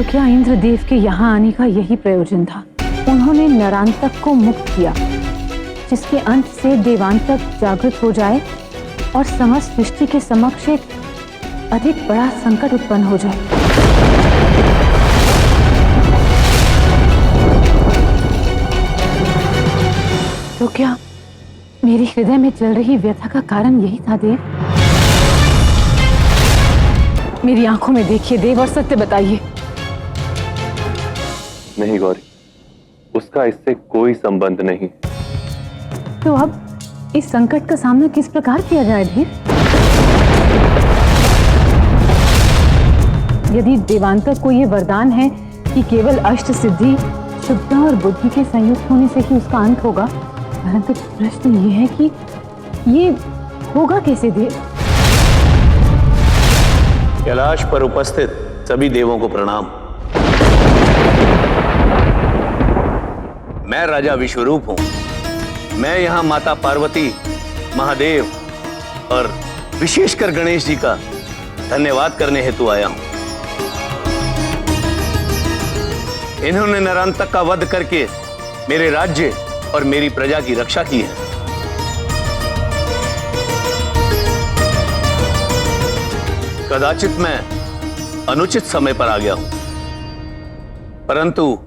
क्या इंद्रदेव के यहाँ आने का यही प्रयोजन था। उन्होंने नरांतक को मुक्त किया, जिसके अंत से देवांतक जागृत हो जाए और समस्त सृष्टि के समक्ष एक अधिक बड़ा संकट उत्पन्न हो जाए। तो क्या मेरे हृदय में चल रही व्यथा का कारण यही था देव? मेरी आंखों में देखिए देव और सत्य बताइए। नहीं गौरी, उसका इससे कोई संबंध नहीं। तो अब इस संकट का सामना किस प्रकार किया जाए देव? यदि देवांतक को ये वरदान है कि केवल अष्ट सिद्धि, शुद्धता और बुद्धि के संयुक्त होने से ही उसका अंत होगा, परंतु प्रश्न ये है कि ये होगा कैसे देव? कैलाश पर उपस्थित सभी देवों को प्रणाम। मैं राजा विश्वरूप हूं। मैं यहां माता पार्वती, महादेव और विशेषकर गणेश जी का धन्यवाद करने हेतु आया हूं। इन्होंने नरांतक का वध करके मेरे राज्य और मेरी प्रजा की रक्षा की है। कदाचित मैं अनुचित समय पर आ गया हूं, परंतु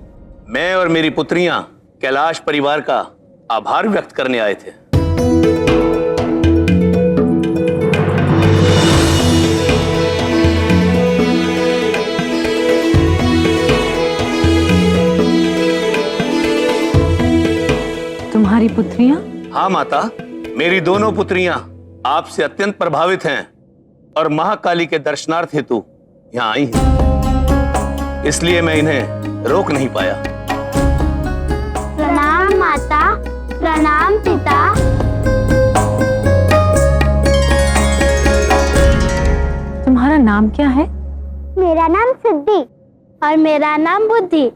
मैं और मेरी पुत्रियां कैलाश परिवार का आभार व्यक्त करने आए थे। तुम्हारी पुत्रियां? हाँ माता, मेरी दोनों पुत्रियां आपसे अत्यंत प्रभावित हैं और महाकाली के दर्शनार्थ हेतु यहाँ आई हैं। इसलिए मैं इन्हें रोक नहीं पाया। प्रणाम माता, प्रणाम पिता। तुम्हारा नाम क्या है? मेरा नाम सिद्धि और मेरा नाम बुद्धि।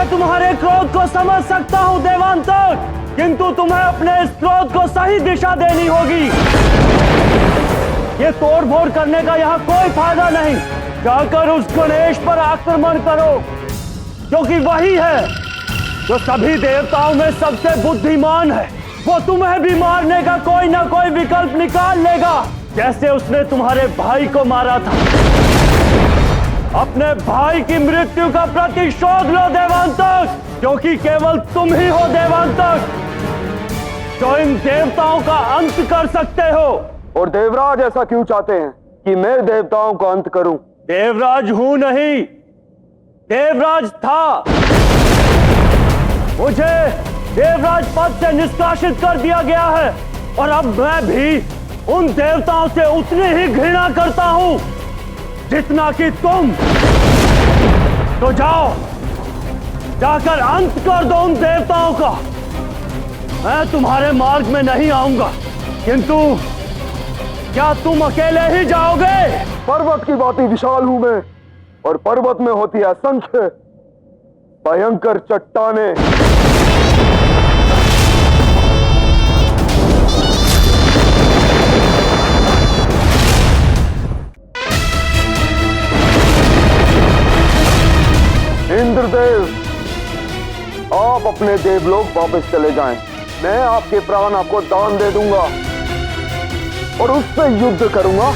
तुम्हारे क्रोध को समझ सकता हूं देवांतक, किंतु तुम्हें अपने इस क्रोध को सही दिशा देनी होगी। ये तोड़ फोड़ करने का यहाँ कोई फायदा नहीं। जाकर उस गणेश पर आक्रमण करो, क्योंकि वही है जो सभी देवताओं में सबसे बुद्धिमान है। वो तुम्हें भी मारने का कोई ना कोई विकल्प निकाल लेगा, जैसे उसने तुम्हारे भाई को मारा था। अपने भाई की मृत्यु का प्रतिशोध लो देवांतक, क्योंकि केवल तुम ही हो देवांतक जो इन देवताओं का अंत कर सकते हो। और देवराज ऐसा क्यों चाहते हैं कि मैं देवताओं का अंत करूं? देवराज हूं नहीं, देवराज था। मुझे देवराज पद से निष्कासित कर दिया गया है और अब मैं भी उन देवताओं से उतनी ही घृणा करता हूं जितना कि तुम। तो जाओ, जाकर अंत कर दो उन देवताओं का। मैं तुम्हारे मार्ग में नहीं आऊंगा, किंतु क्या तुम अकेले ही जाओगे? पर्वत की भांति विशाल हूं मैं, और पर्वत में होती है असंख्य भयंकर चट्टानें। इंद्रदेव, आप अपने देवलोक वापस चले जाएं। मैं आपके प्राण आपको दान दे दूंगा और उससे युद्ध करूंगा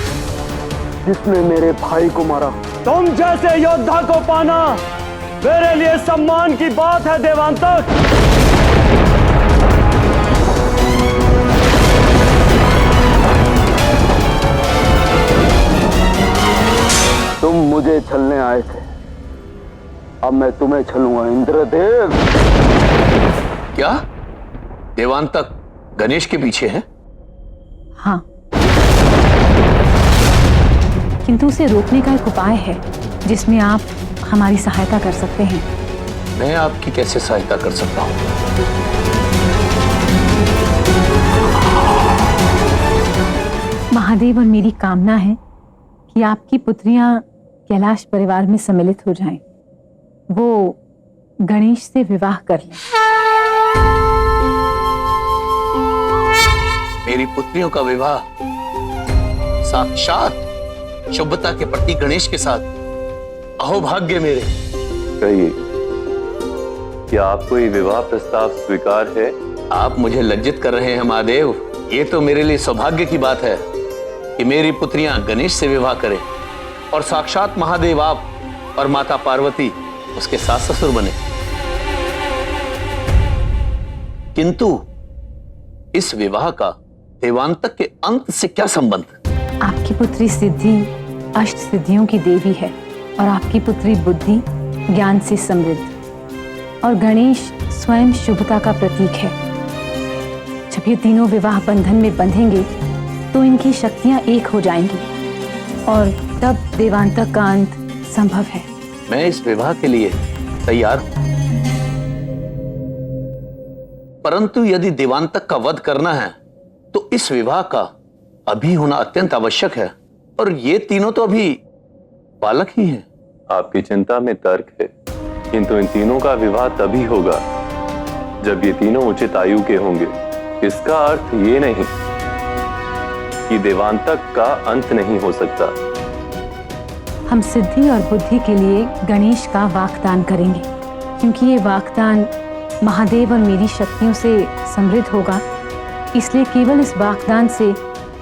जिसने मेरे भाई को मारा। तुम जैसे योद्धा को पाना मेरे लिए सम्मान की बात है देवांतक। तुम मुझे छलने आए थे, अब मैं तुम्हें छलूंगा इंद्रदेव। क्या देवांतक गणेश के पीछे है? हाँ, किंतु उसे रोकने का एक उपाय है जिसमें आप हमारी सहायता कर सकते हैं। मैं आपकी कैसे सहायता कर सकता हूँ? महादेव और मेरी कामना है कि आपकी पुत्रियां कैलाश परिवार में सम्मिलित हो जाएं। वो गणेश से विवाह कर लें। मेरी पुत्रियों का विवाह साक्षात शुभता के प्रति गणेश के साथ, अहोभाग्य मेरे। कहिए, क्या आपको ये विवाह प्रस्ताव स्वीकार है? आप मुझे लज्जित कर रहे हैं महादेव। ये तो मेरे लिए सौभाग्य की बात है कि मेरी पुत्रियां गणेश से विवाह करें और साक्षात महादेव आप और माता पार्वती उसके सास ससुर बने। किंतु इस विवाह का देवांतक के अंत से क्या संबंध? आपकी पुत्री सिद्धि अष्ट सिद्धियों की देवी है और आपकी पुत्री बुद्धि ज्ञान से समृद्ध और गणेश स्वयं शुभता का प्रतीक है। जब ये तीनों विवाह बंधन में बंधेंगे तो इनकी शक्तियां एक हो जाएंगी और तब देवांतक का अंत संभव है। मैं इस विवाह के लिए तैयार हूं, परंतु यदि देवांतक का वध करना है तो इस विवाह का अभी होना अत्यंत आवश्यक है और ये तीनों तो अभी बालक ही हैं। आपकी चिंता में तर्क है, किंतु इन तीनों का विवाह तभी होगा जब ये तीनों उचित आयु के होंगे। इसका अर्थ ये नहीं कि देवांतक का अंत नहीं हो सकता। हम सिद्धि और बुद्धि के लिए गणेश का वाकदान करेंगे, क्योंकि ये वाकदान महादेव और मेरी शक्तियों से समृद्ध होगा। इसलिए केवल इस वाकदान से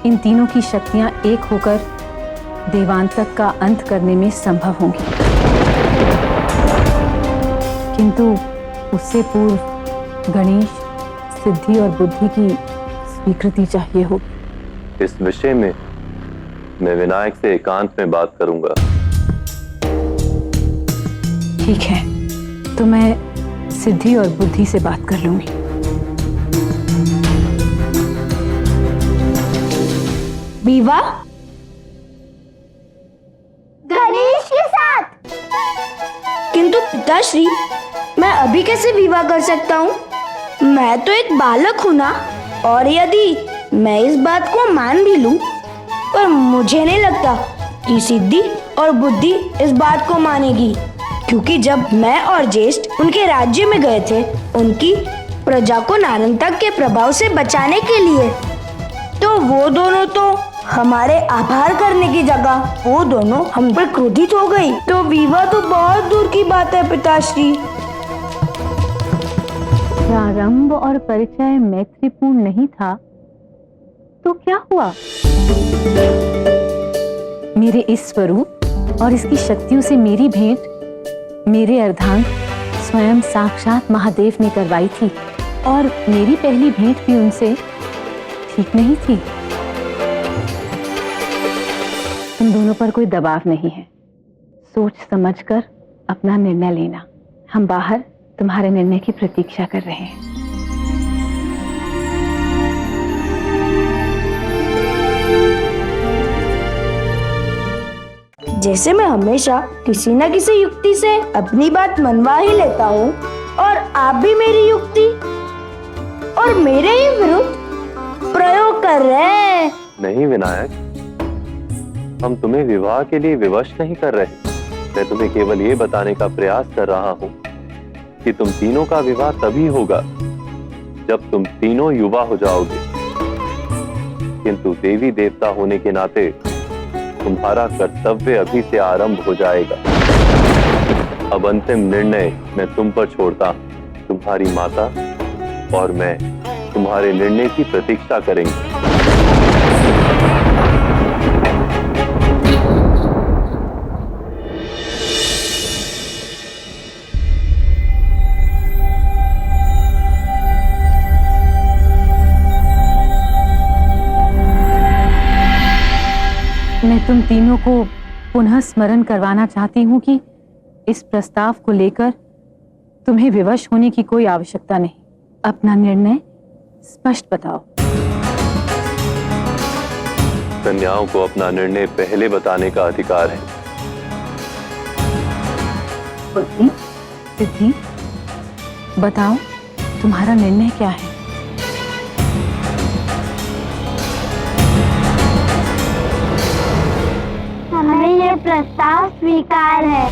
इन तीनों की शक्तियां एक होकर देवांतक का अंत करने में संभव होंगी। किंतु उससे पूर्व गणेश, सिद्धि और बुद्धि की स्वीकृति चाहिए हो। इस विषय में मैं विनायक से एकांत में बात करूंगा। ठीक है, तो मैं सिद्धि और बुद्धि से बात कर लूंगी। विवाह गणेश के साथ? किंतु पिताश्री, मैं अभी कैसे विवाह कर सकता हूँ? मैं तो एक बालक हूँ ना। और यदि मैं इस बात को मान भी लूं, पर मुझे नहीं लगता कि सिद्धि और बुद्धि इस बात को मानेगी, क्योंकि जब मैं और ज्येष्ठ उनके राज्य में गए थे उनकी प्रजा को नारंतक के प्रभाव से बचाने के लिए, तो वो दोनों तो हमारे आभार करने की जगह वो दोनों हम पर क्रोधित हो गई। तो विवाह तो बहुत दूर की बात है पिताश्री। प्रारंभ और परिचय मैत्रीपूर्ण नहीं था तो क्या हुआ? मेरे इस स्वरूप और इसकी शक्तियों से मेरी भेंट मेरे अर्धांग स्वयं साक्षात महादेव ने करवाई थी और मेरी पहली भेंट भी उनसे ठीक नहीं थी। तुम दोनों पर कोई दबाव नहीं है। सोच समझकर अपना निर्णय लेना। हम बाहर तुम्हारे निर्णय की प्रतीक्षा कर रहे हैं। जैसे मैं हमेशा किसी न किसी युक्ति से अपनी बात मनवा ही लेता हूँ, और आप भी मेरी युक्ति और मेरे ही विरुद्ध प्रयोग कर रहे हैं। नहीं विनायक, हम तुम्हें विवाह के लिए विवश नहीं कर रहे। मैं तुम्हें केवल ये बताने का प्रयास कर रहा हूँ कि तुम तीनों का विवाह तभी होगा जब तुम तीनों युवा हो जाओगे। किंतु देवी देवता होने के नाते तुम्हारा कर्तव्य अभी से आरंभ हो जाएगा। अब अंतिम निर्णय मैं तुम पर छोड़ता हूं। तुम्हारी माता और मैं तुम्हारे निर्णय की प्रतीक्षा करेंगे। मैं तुम तीनों को पुनः स्मरण करवाना चाहती हूँ कि इस प्रस्ताव को लेकर तुम्हें विवश होने की कोई आवश्यकता नहीं। अपना निर्णय स्पष्ट बताओ। कन्याओं को अपना निर्णय पहले बताने का अधिकार है। बुद्धि, सिद्धि, बताओ तुम्हारा निर्णय क्या है? हमें ये प्रस्ताव स्वीकार है।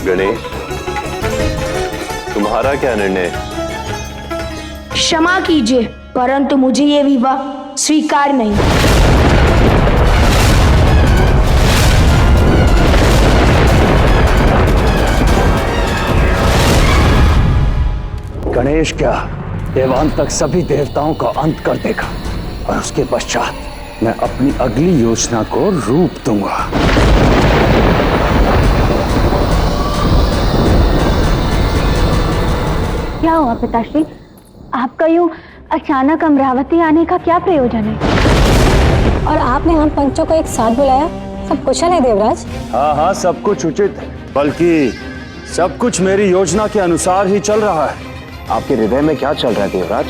गणेश, तुम्हारा क्या निर्णय है? क्षमा कीजिए, परंतु मुझे ये विवाह स्वीकार नहीं। गणेश क्या देवांतक सभी देवताओं का अंत कर देगा और उसके पश्चात मैं अपनी अगली योजना को रूप दूंगा। क्या हुआ पिताश्री? आपका यूं अचानक अमरावती आने का क्या प्रयोजन है? और आपने हम पंचों को एक साथ बुलाया, सब कुशल है देवराज? हाँ हाँ, सब कुछ उचित है, बल्कि सब कुछ मेरी योजना के अनुसार ही चल रहा है। आपके हृदय में क्या चल रहा है देवराज?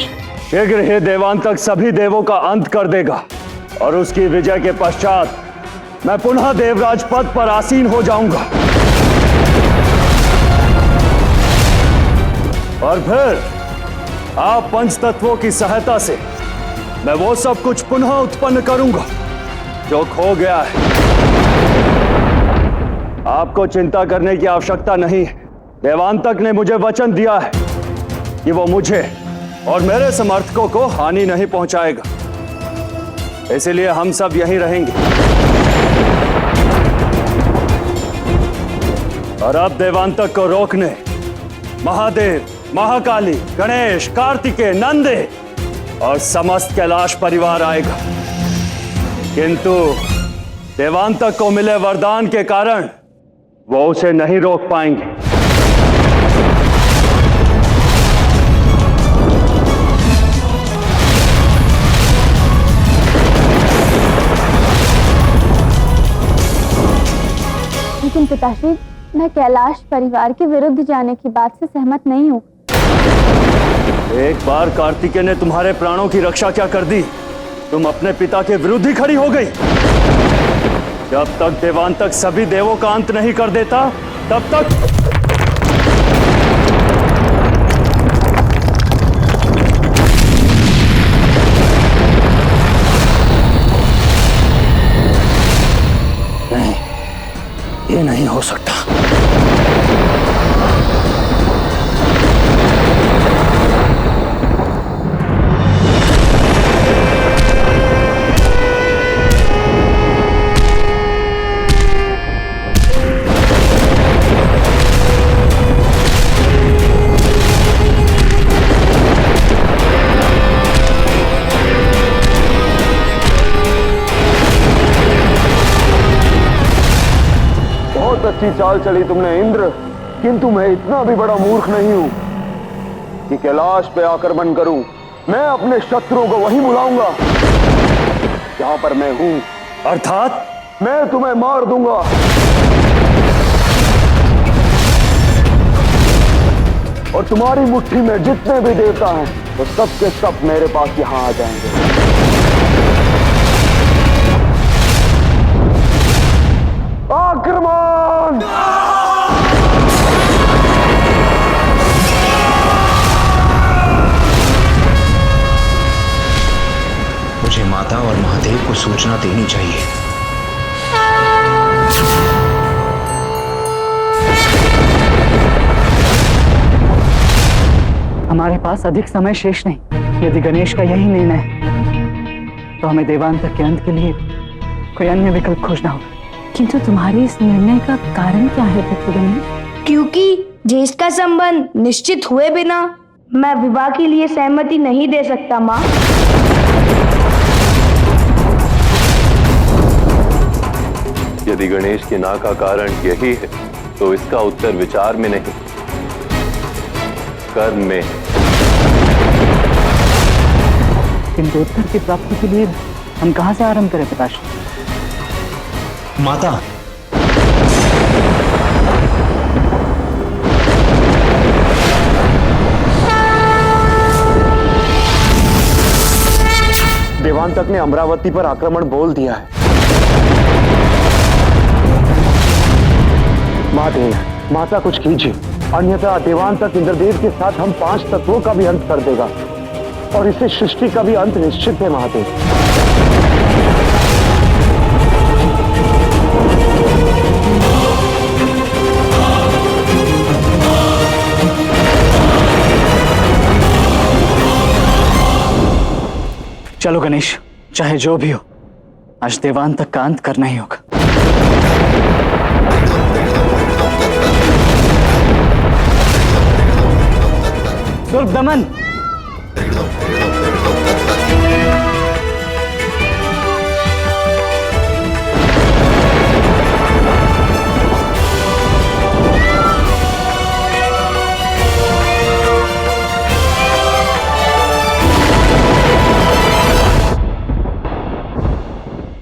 शीघ्र ही देवांतक सभी देवों का अंत कर देगा और उसकी विजय के पश्चात मैं पुनः देवराज पद पर आसीन हो जाऊंगा। और फिर आप पंच तत्वों की सहायता से मैं वो सब कुछ पुनः उत्पन्न करूंगा जो खो गया है। आपको चिंता करने की आवश्यकता नहीं है। देवांतक ने मुझे वचन दिया है कि वो मुझे और मेरे समर्थकों को हानि नहीं पहुंचाएगा, इसलिए हम सब यहीं रहेंगे। और अब देवांतक को रोकने महादेव, महाकाली, गणेश, कार्तिकेय, नंदे और समस्त कैलाश परिवार आएगा, किंतु देवांतक को मिले वरदान के कारण वो उसे नहीं रोक पाएंगे। लेकिन पिताश्री, मैं कैलाश परिवार के विरुद्ध जाने की बात से सहमत नहीं हूँ। एक बार कार्तिकेय ने तुम्हारे प्राणों की रक्षा क्या कर दी? तुम अपने पिता के विरुद्ध ही खड़ी हो गई। जब तक देवांतक सभी देवों का अंत नहीं कर देता, तब तक नहीं, ये नहीं हो सकता। बहुत अच्छी चाल चली तुमने इंद्र, किंतु मैं इतना भी बड़ा मूर्ख नहीं हूं कि कैलाश पे आक्रमण करूं। मैं अपने शत्रुओं को वहीं बुलाऊंगा जहां पर मैं हूं। अर्थात मैं तुम्हें मार दूंगा। और तुम्हारी मुट्ठी में जितने भी देवता हैं, वो सब के सब मेरे पास यहां आ जाएंगे। आक्रमण! मुझे माता और महादेव को सूचना देनी चाहिए। हमारे पास अधिक समय शेष नहीं। यदि गणेश का यही निर्णय है तो हमें देवांतक के अंत के लिए कोई अन्य विकल्प खोजना होगा। किंतु तुम्हारे इस निर्णय का कारण क्या है पुत्र गणेश? क्योंकि ज्येष्ठ का संबंध निश्चित हुए बिना मैं विवाह के लिए सहमति नहीं दे सकता माँ। यदि गणेश की ना का कारण यही है तो इसका उत्तर विचार में नहीं, कर्म में है। किंतु उत्तर की प्राप्ति के लिए हम कहां से आरंभ करें पिताश्री? माता, देवांतक ने अमरावती पर आक्रमण बोल दिया है। माता कुछ कीजिए, अन्यथा देवांतक इंद्रदेव के साथ हम 5 तत्वों का भी अंत कर देगा और इससे सृष्टि का भी अंत निश्चित है महादेव। चलो गणेश, चाहे जो भी हो, आज देवांतक का अंत करना ही होगा। दुर्दमन,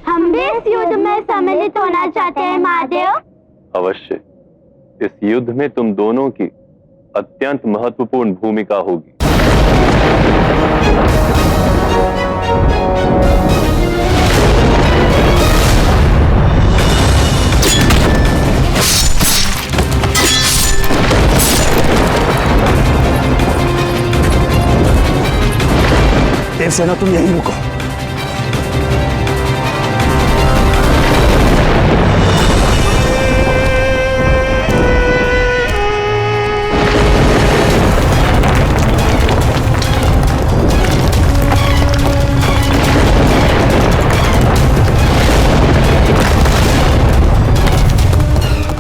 हम भी इस युद्ध में सम्मिलित होना चाहते हैं महादेव। अवश्य, इस युद्ध में तुम दोनों की अत्यंत महत्वपूर्ण भूमिका होगी। देवसेना तुम यहीं रुको।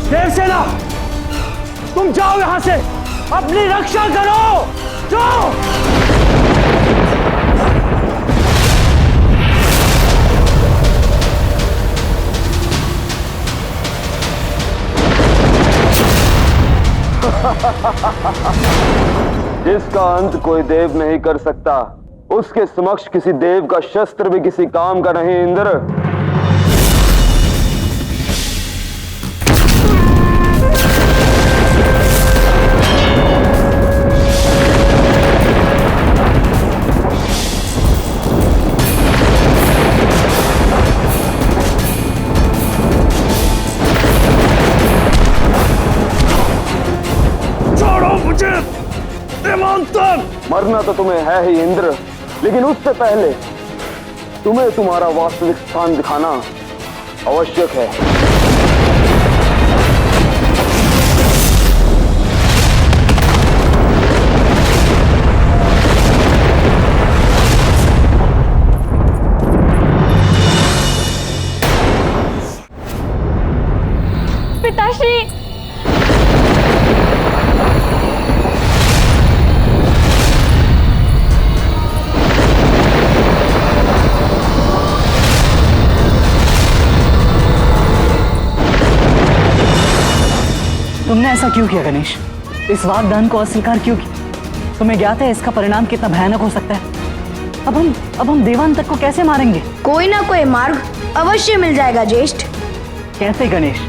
देवसेना, तुम जाओ यहां से, अपनी रक्षा करो। जाओ। जिसका अंत कोई देव नहीं कर सकता, उसके समक्ष किसी देव का शस्त्र भी किसी काम का नहीं। इंद्र, मरना तो तुम्हें है ही इंद्र, लेकिन उससे पहले तुम्हें तुम्हारा वास्तविक स्थान दिखाना आवश्यक है। पिताश्री, तुमने ऐसा क्यों किया गणेश? इस वाग्दान को अस्वीकार क्यों किया? तुम्हें ज्ञात है इसका परिणाम कितना भयानक हो सकता है? अब हम देवांतक को कैसे मारेंगे? कोई ना कोई मार्ग अवश्य मिल जाएगा ज्येष्ठ। कैसे गणेश?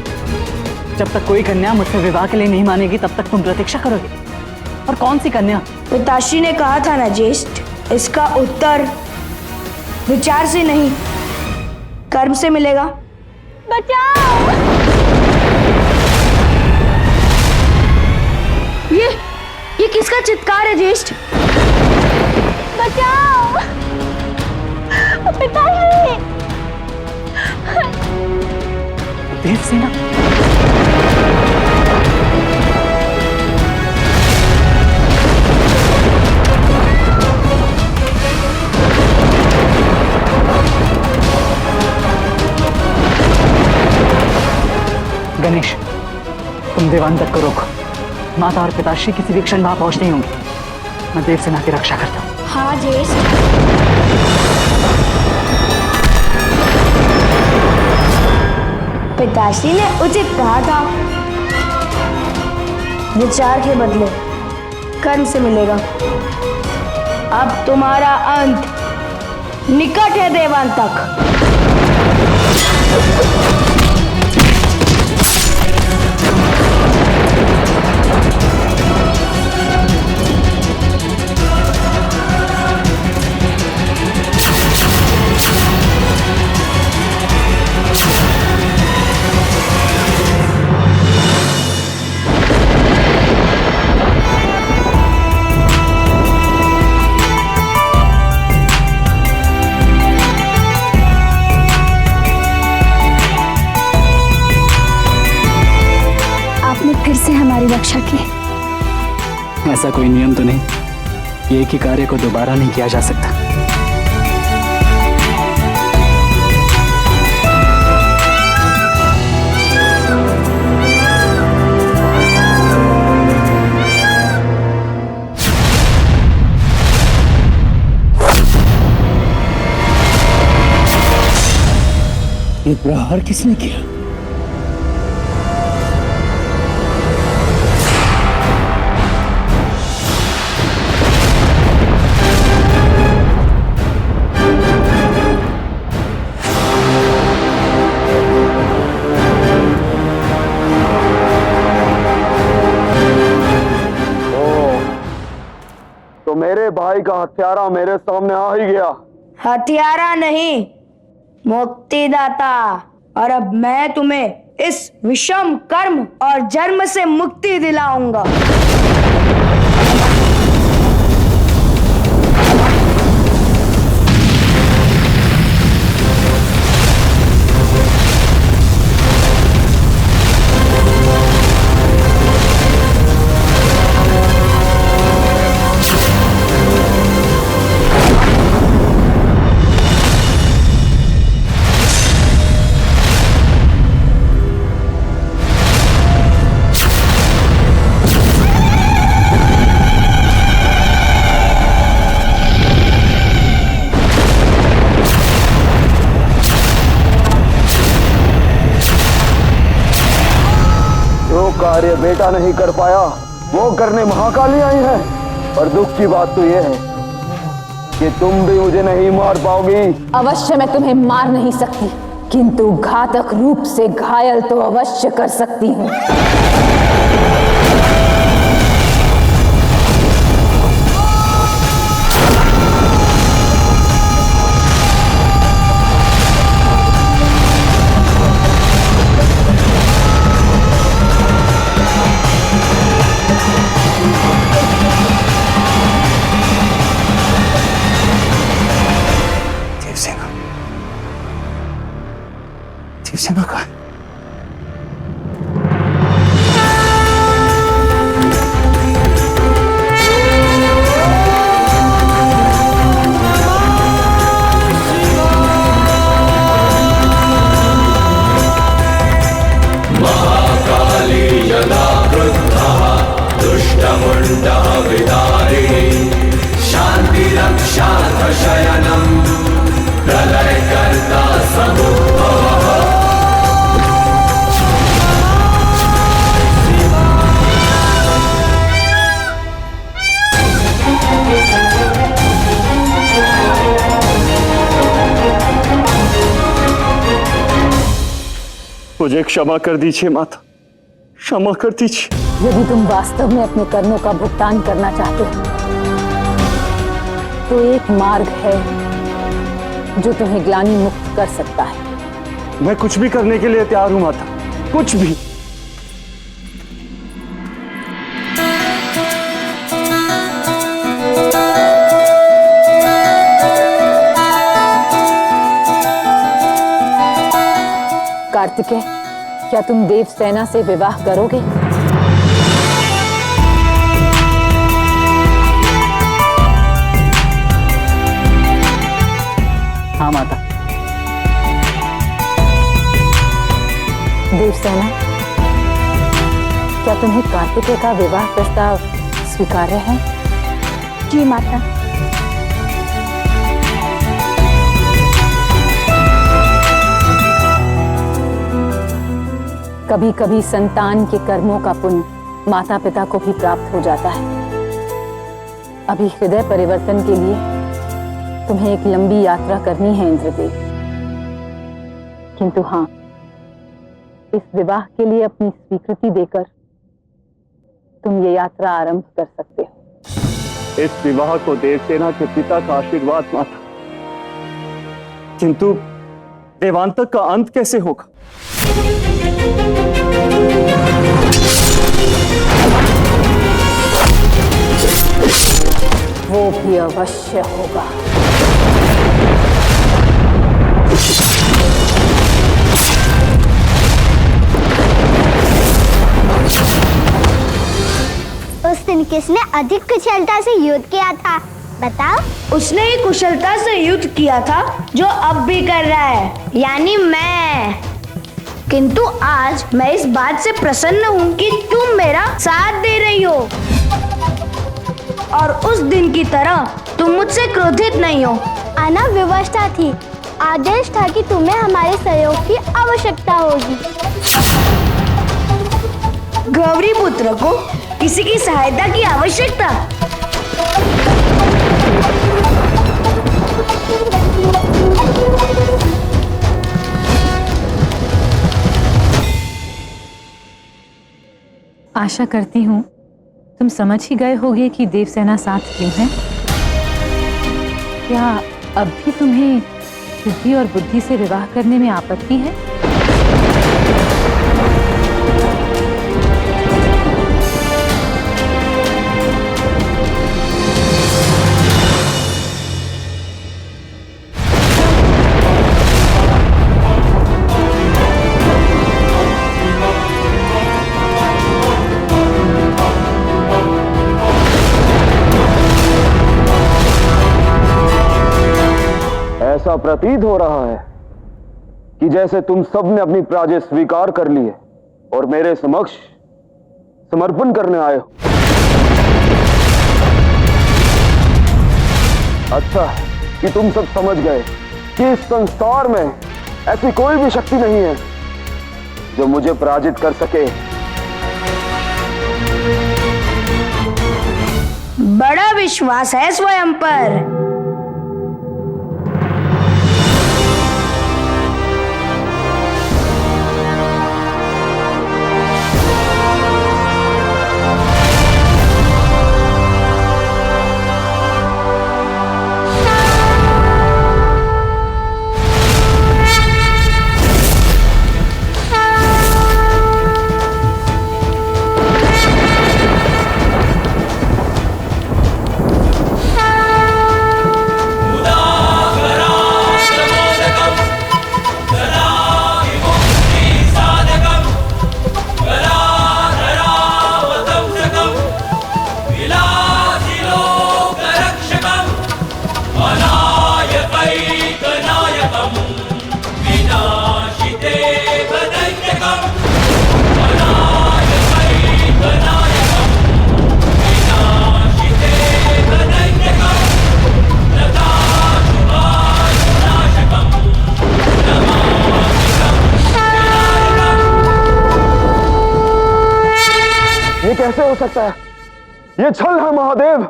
जब तक कोई कन्या मुझसे विवाह के लिए नहीं मानेगी तब तक तुम प्रतीक्षा करोगे। और कौन सी कन्या? पिताश्री ने कहा था ना ज्येष्ठ, इसका उत्तर विचार से नहीं कर्म से मिलेगा। बचाओ! ये किसका चित्कार है ज्येष्ठ? बचाओ! पिताश्री! देवसेना, गणेश, तुम देवांतक को रोको। माता और पिताश्री किसी भी क्षण वहां पहुंच नहीं होंगे। मैं देवसेना की रक्षा करता हूँ। हाँ ज्येष्ठ। पिताश्री ने उचित कहा था, विचार के बदले कर्म से मिलेगा। अब तुम्हारा अंत निकट है देवांतक। हमारी रक्षा की। ऐसा कोई नियम तो नहीं कि एक ही कार्य को दोबारा नहीं किया जा सकता। ये प्रहार किसने किया? तो मेरे भाई का हत्यारा मेरे सामने आ ही गया। हथियारा नहीं, मुक्तिदाता। और अब मैं तुम्हें इस विषम कर्म और जन्म से मुक्ति दिलाऊंगा। कार्य बेटा नहीं कर पाया वो करने महाकाली आई है। और दुख की बात तो यह है कि तुम भी मुझे नहीं मार पाओगी। अवश्य मैं तुम्हें मार नहीं सकती, किंतु घातक रूप से घायल तो अवश्य कर सकती हूँ। शिवसेना का महाकाली यदा क्रुद्धः दुष्टमुण्डः विदारिणी शान्तिरक्षाथ शयनम् प्रलयकर्ता समुद्भवः। मुझे क्षमा कर दीजिए माता, क्षमा कर दीजिए। यदि तुम वास्तव में अपने कर्मों का भुगतान करना चाहते हो तो एक मार्ग है जो तुम्हें ग्लानि मुक्त कर सकता है। मैं कुछ भी करने के लिए तैयार हूं माता, कुछ भी। कार्तिकेय, क्या तुम देवसेना से विवाह करोगे? हाँ माता। देवसेना, क्या तुम्हें कार्तिकेय का विवाह प्रस्ताव स्वीकार्य है? जी माता। कभी कभी संतान के कर्मों का पुण्य माता पिता को भी प्राप्त हो जाता है। अभी हृदय परिवर्तन के लिए तुम्हें एक लंबी यात्रा करनी है इंद्रदेव, किंतु हाँ, इस विवाह के लिए अपनी स्वीकृति देकर तुम ये यात्रा आरंभ कर सकते हो। इस विवाह को देवसेना के पिता का आशीर्वाद माता, किंतु देवांतक का अंत कैसे होगा? वो भी अवश्य होगा। दिन किसने अधिक कुशलता से युद्ध किया था, बताओ? उसने ही कुशलता से युद्ध किया था जो अब भी कर रहा है, यानी मैं। किंतु आज मैं इस बात से प्रसन्न हूँ कि तुम मेरा साथ दे रही हो और उस दिन की तरह तुम मुझसे क्रोधित नहीं हो। आना व्यवस्था थी, आदेश था कि तुम्हें हमारे सहयोग की आवश्यकता होगी। गौरी पुत्र को किसी की सहायता की आवश्यकता? आशा करती हूँ तुम समझ ही गए होगे कि देवसेना साथ क्यों है। क्या अब भी तुम्हें सिद्धि और बुद्धि से विवाह करने में आपत्ति है? ऐसा प्रतीत हो रहा है कि जैसे तुम सब ने अपनी पराजय स्वीकार कर ली है और मेरे समक्ष समर्पण करने आए हो। अच्छा कि तुम सब समझ गए कि इस संसार में ऐसी कोई भी शक्ति नहीं है जो मुझे पराजित कर सके। बड़ा विश्वास है स्वयं पर। ये कैसे हो सकता है? ये छल है महादेव।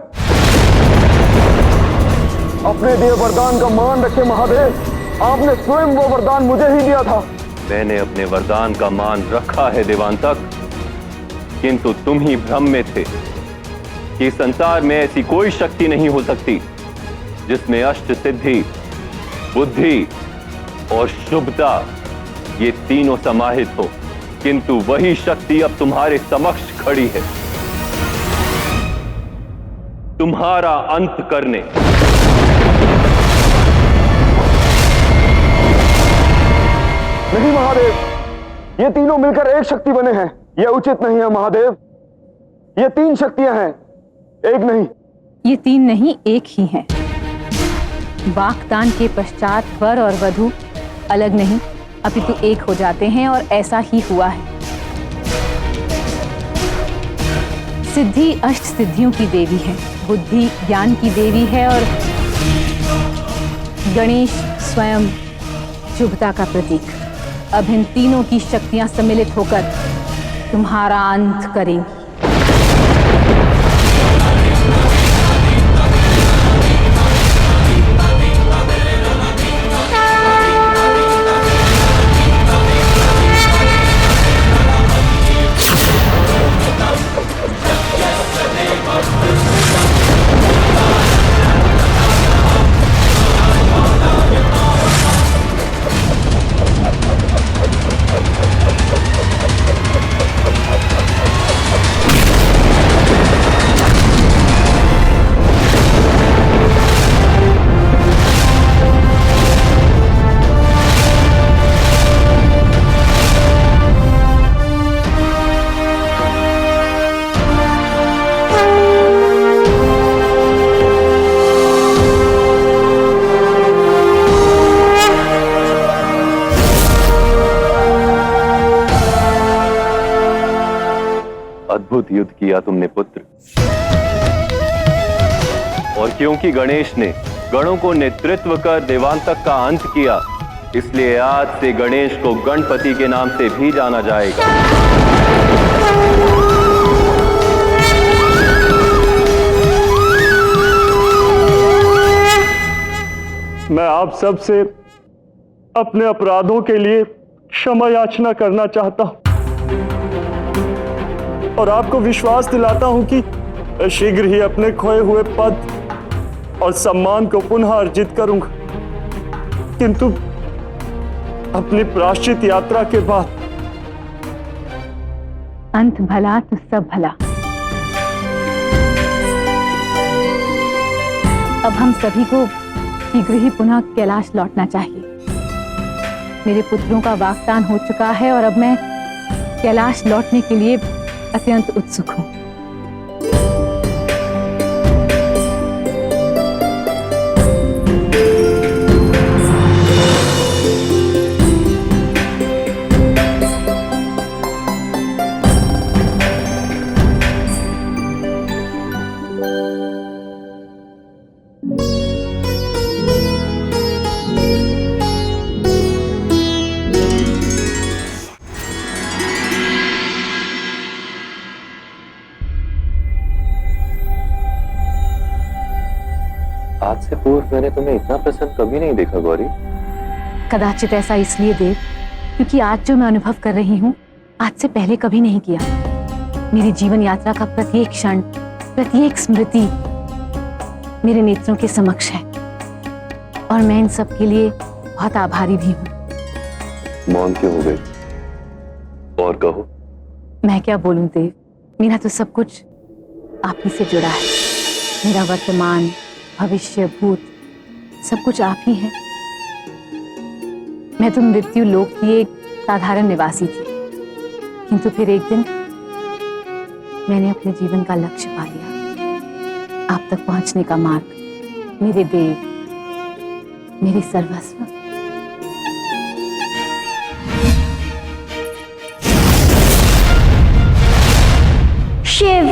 अपने दिए वरदान का मान रखे महादेव। आपने स्वयं वो वरदान मुझे ही दिया था। मैंने अपने वरदान का मान रखा है देवांतक, किंतु तुम ही भ्रम में थे कि संसार में ऐसी कोई शक्ति नहीं हो सकती जिसमें अष्ट सिद्धि, बुद्धि और शुभता ये तीनों समाहित हो। किंतु वही शक्ति अब तुम्हारे समक्ष खड़ी है, तुम्हारा अंत करने। नहीं महादेव, ये तीनों मिलकर एक शक्ति बने हैं। यह उचित नहीं है महादेव। ये तीन शक्तियां हैं, एक नहीं। ये तीन नहीं, एक ही हैं। वाक्दान के पश्चात वर और वधू अलग नहीं अपितु एक हो जाते हैं और ऐसा ही हुआ है। सिद्धि अष्ट सिद्धियों की देवी है, बुद्धि ज्ञान की देवी है और गणेश स्वयं शुभता का प्रतीक। अब इन तीनों की शक्तियां सम्मिलित होकर तुम्हारा अंत करेंगी। अद्भुत युद्ध किया तुमने पुत्र। और क्योंकि गणेश ने गणों को नेतृत्व कर देवांतक का अंत किया, इसलिए आज से गणेश को गणपति के नाम से भी जाना जाएगा। मैं आप सब से अपने अपराधों के लिए क्षमा याचना करना चाहता हूं और आपको विश्वास दिलाता हूं कि मैं शीघ्र ही अपने खोए हुए पद और सम्मान को पुनः अर्जित करूंगा, किंतु अपनी प्रायश्चित यात्रा के बाद। अंत भला तो सब भला। अब हम सभी को शीघ्र ही पुनः कैलाश लौटना चाहिए। मेरे पुत्रों का वागदान हो चुका है और अब मैं कैलाश लौटने के लिए अत्यंत उत्सुक हूं। आज से पूर्व मैंने तुम्हें इतना प्रसन्न कभी नहीं देखा गौरी। कदाचित ऐसा इसलिए देव, क्योंकि आज जो मैं अनुभव कर रही हूँ आज से पहले कभी नहीं किया। मेरी जीवन यात्रा का प्रत्येक क्षण, प्रत्येक स्मृति मेरे नेत्रों के समक्ष है और मैं इन सब के लिए बहुत आभारी भी हूँ। मौन क्यों हो गई? और कहो। मैं क्या बोलूं देव, मेरा तो सब कुछ आप ही से जुड़ा है। मेरा वर्तमान, भविष्य, भूत सब कुछ आप ही है। मैं तो मृत्यु लोक की एक साधारण निवासी थी, किंतु फिर एक दिन मैंने अपने जीवन का लक्ष्य पा लिया। आप तक पहुंचने का मार्ग, मेरे देव, मेरे सर्वस्व। शिव।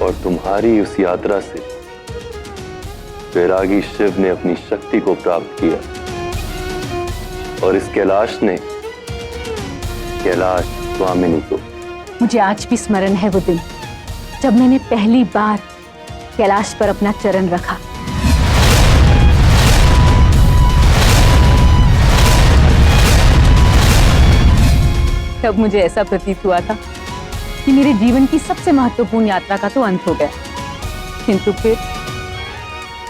और तुम्हारी उस यात्रा से वैरागी शिव ने अपनी शक्ति को प्राप्त किया और इस कैलाश ने कैलाश स्वामिनी को। मुझे आज भी स्मरण है वो दिन जब मैंने पहली बार कैलाश पर अपना चरण रखा। तब मुझे ऐसा प्रतीत हुआ था कि मेरे जीवन की सबसे महत्वपूर्ण यात्रा का तो अंत हो गया, किंतु फिर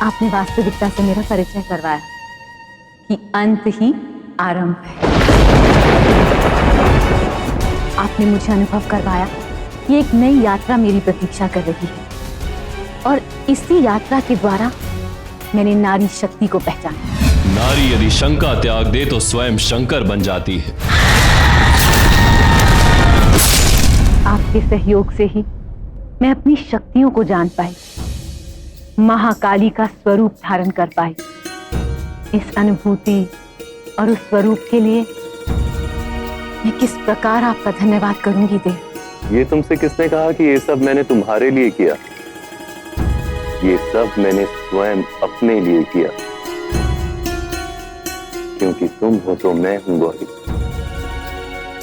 आपने वास्तविकता से मेरा परिचय करवाया कि अंत ही आरंभ है। आपने मुझे अनुभव करवाया कि एक नई यात्रा मेरी प्रतीक्षा कर रही है और इसी यात्रा के द्वारा मैंने नारी शक्ति को पहचाना। नारी यदि शंका त्याग दे तो स्वयं शंकर बन जाती है। आपके सहयोग से ही मैं अपनी शक्तियों को जान पाई, महाकाली का स्वरूप धारण कर पाई। इस अनुभूति और उस स्वरूप के लिए मैं किस प्रकार आपका धन्यवाद करूंगी देव। ये तुमसे किसने कहा कि ये सब मैंने तुम्हारे लिए किया? ये सब मैंने स्वयं अपने लिए किया, क्योंकि तुम हो तो मैं हूं गौरी।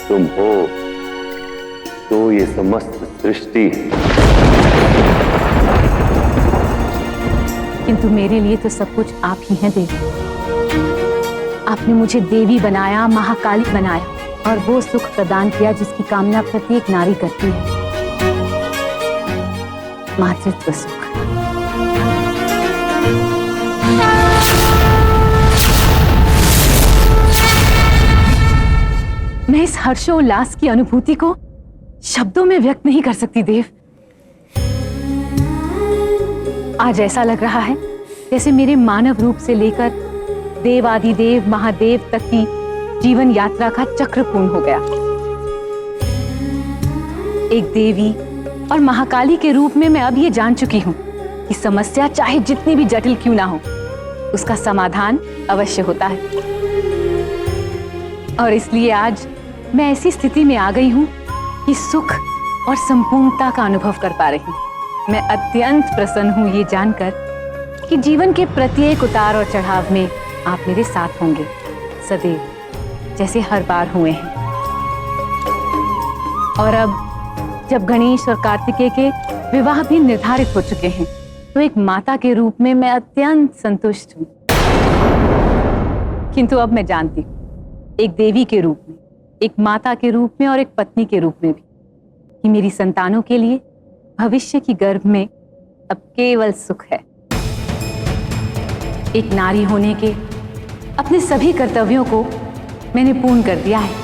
तुम हो तो ये समस्त सृष्टि है। किंतु मेरे लिए तो सब कुछ आप ही हैं देव। आपने मुझे देवी बनाया, महाकाली बनाया और वो सुख प्रदान किया जिसकी कामना प्रत्येक नारी करती है, मातृत्व सुख। मैं इस हर्षोल्लास की अनुभूति को शब्दों में व्यक्त नहीं कर सकती देव। आज ऐसा लग रहा है जैसे मेरे मानव रूप से लेकर देवादिदेव महादेव तक की जीवन यात्रा का चक्र पूर्ण हो गया। एक देवी और महाकाली के रूप में मैं अब ये जान चुकी हूं कि समस्या चाहे जितनी भी जटिल क्यों ना हो, उसका समाधान अवश्य होता है। और इसलिए आज मैं ऐसी स्थिति में आ गई हूं कि सुख और संपूर्णता का अनुभव कर पा रही हूँ। मैं अत्यंत प्रसन्न हूँ ये जानकर कि जीवन के प्रत्येक उतार और चढ़ाव में आप मेरे साथ होंगे सदैव, जैसे हर बार हुए हैं। और अब जब गणेश और कार्तिकेय के विवाह भी निर्धारित हो चुके हैं, तो एक माता के रूप में मैं अत्यंत संतुष्ट हूँ। किंतु अब मैं जानती हूँ, एक देवी के रूप में, एक माता के रूप में और एक पत्नी के रूप में भी, कि मेरी संतानों के लिए भविष्य की गर्भ में अब केवल सुख है। एक नारी होने के अपने सभी कर्तव्यों को मैंने पूर्ण कर दिया है।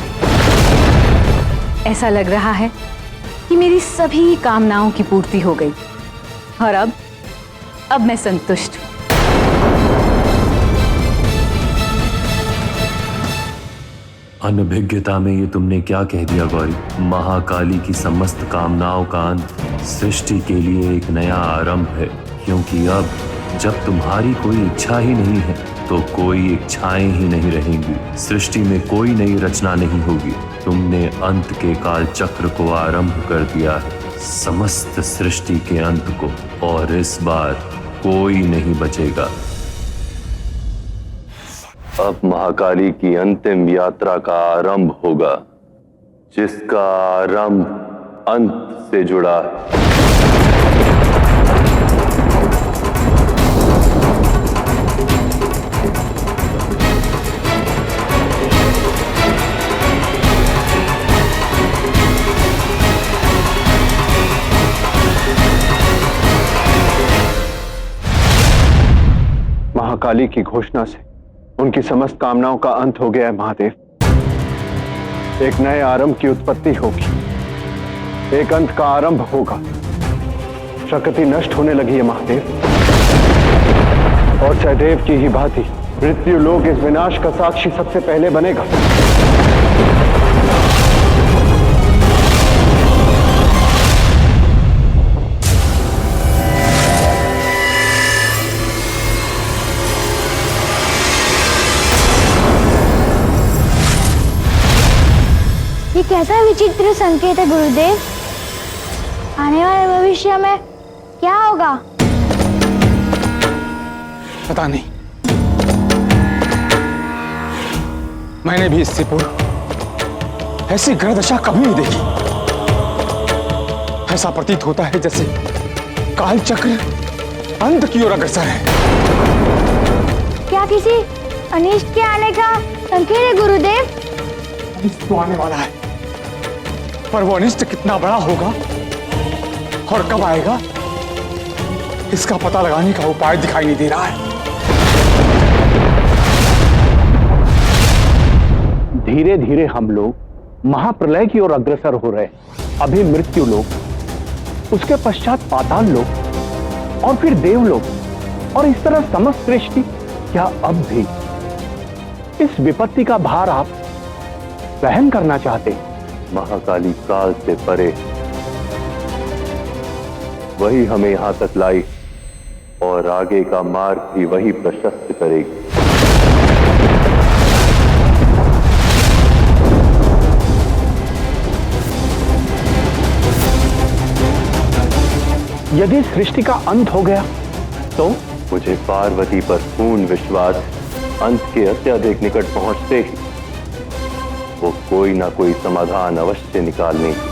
ऐसा लग रहा है कि मेरी सभी कामनाओं की पूर्ति हो गई और अब मैं संतुष्ट हूं। अनभिज्ञता में ये तुमने क्या कह दिया गौरी? महाकाली की समस्त कामनाओं का अंत सृष्टि के लिए एक नया आरंभ है, क्योंकि अब जब तुम्हारी कोई इच्छा ही नहीं है तो कोई इच्छाएं ही नहीं रहेंगी। सृष्टि में कोई नई रचना नहीं होगी। तुमने अंत के काल चक्र को आरंभ कर दिया है, समस्त सृष्टि के अंत को, और इस बार कोई नहीं बचेगा। अब महाकाली की अंतिम यात्रा का आरंभ होगा, जिसका आरंभ अंत से जुड़ा है। महाकाली की घोषणा से उनकी समस्त कामनाओं का अंत हो गया है महादेव। एक नए आरंभ की उत्पत्ति होगी, एक अंत का आरंभ होगा। प्रकृति नष्ट होने लगी है महादेव, और सहदेव की ही भांति मृत्यु लोक इस विनाश का साक्षी सबसे पहले बनेगा। ये कैसा विचित्र संकेत है गुरुदेव? आने वाले भविष्य में क्या होगा? पता नहीं। मैंने भी इससे पूर्व ऐसी ग्रह दशा कभी नहीं देखी। ऐसा प्रतीत होता है जैसे काल चक्र अंत की ओर अग्रसर है। क्या किसी अनिष्ट के आने का संकेत है गुरुदेव? अनिष्ट तो आने वाला है, पर वो अनिष्ट कितना बड़ा होगा और कब आएगा, इसका पता लगाने का उपाय दिखाई नहीं दे रहा है। धीरे धीरे हम लोग महाप्रलय की ओर अग्रसर हो रहे हैं। अभी मृत्यु लोक, उसके पश्चात पाताल लोक, और फिर देवलोक, और इस तरह समस्त सृष्टि। क्या अब भी इस विपत्ति का भार आप सहन करना चाहते हैं? महाकाली काल से परे, वही हमें यहां तक लाई और आगे का मार्ग भी वही प्रशस्त करेगी। यदि सृष्टि का अंत हो गया तो? मुझे पार्वती पर पूर्ण विश्वास, अंत के अत्यधिक निकट पहुंचते ही वो कोई ना कोई समाधान अवश्य निकालने की,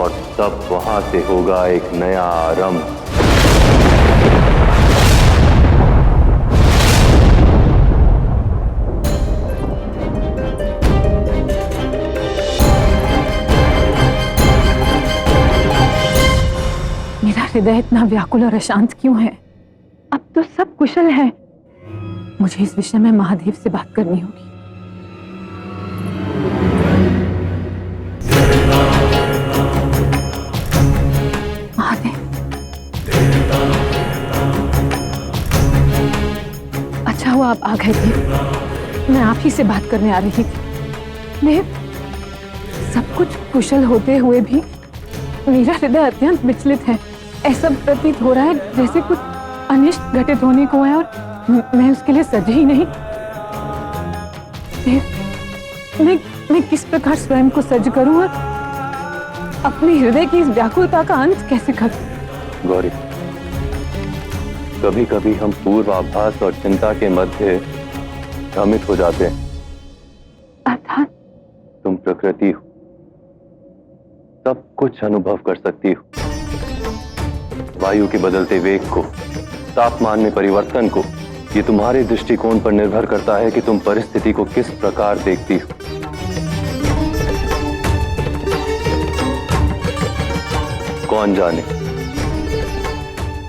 और तब वहां से होगा एक नया आरंभ। मेरा हृदय इतना व्याकुल और अशांत क्यों है? अब तो सब कुशल है। मुझे इस विषय में महादेव से बात करनी होगी। महादेव, अच्छा हुआ आप आ गए थे। मैं आप ही से बात करने आ रही थी। देव, सब कुछ कुशल होते हुए भी मेरा हृदय अत्यंत विचलित है। ऐसा प्रतीत हो रहा है जैसे कुछ अनिष्ट घटित होने को है और मैं उसके लिए सजी ही नहीं। मैं किस प्रकार स्वयं को सज्ज करूं और अपने हृदय की इस व्याकुलता का अंत कैसे करूं? गौरी, कभी कभी हम पूर्वाभास और चिंता के मध्य भ्रमित हो जाते हैं। अर्थात? तुम प्रकृति हो, सब कुछ अनुभव कर सकती हो। वायु के बदलते वेग को, तापमान में परिवर्तन को, ये तुम्हारे दृष्टिकोण पर निर्भर करता है कि तुम परिस्थिति को किस प्रकार देखती हो। कौन जाने,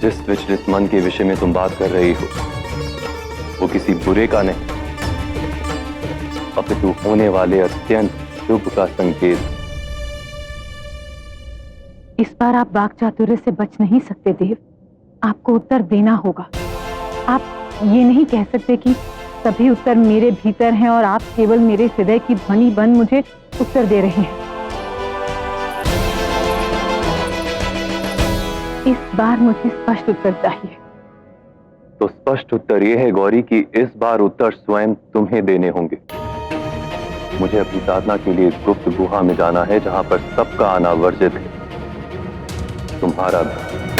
जिस विचलित मन के विषय में तुम बात कर रही हो वो किसी बुरे का नहीं, अपितु होने वाले अत्यंत शुभ का संकेत। इस बार आप वाक चातुर्य से बच नहीं सकते देव, आपको उत्तर देना होगा। आप ये नहीं कह सकते कि सभी उत्तर मेरे भीतर हैं और आप केवल मेरे हृदय की ध्वनि बन मुझे उत्तर दे रहे हैं। इस बार मुझे स्पष्ट उत्तर चाहिए। तो स्पष्ट उत्तर यह है गौरी कि इस बार उत्तर स्वयं तुम्हें देने होंगे। मुझे अपनी साधना के लिए गुप्त गुहा में जाना है जहां पर सबका आना वर्जित है, तुम्हारा भी।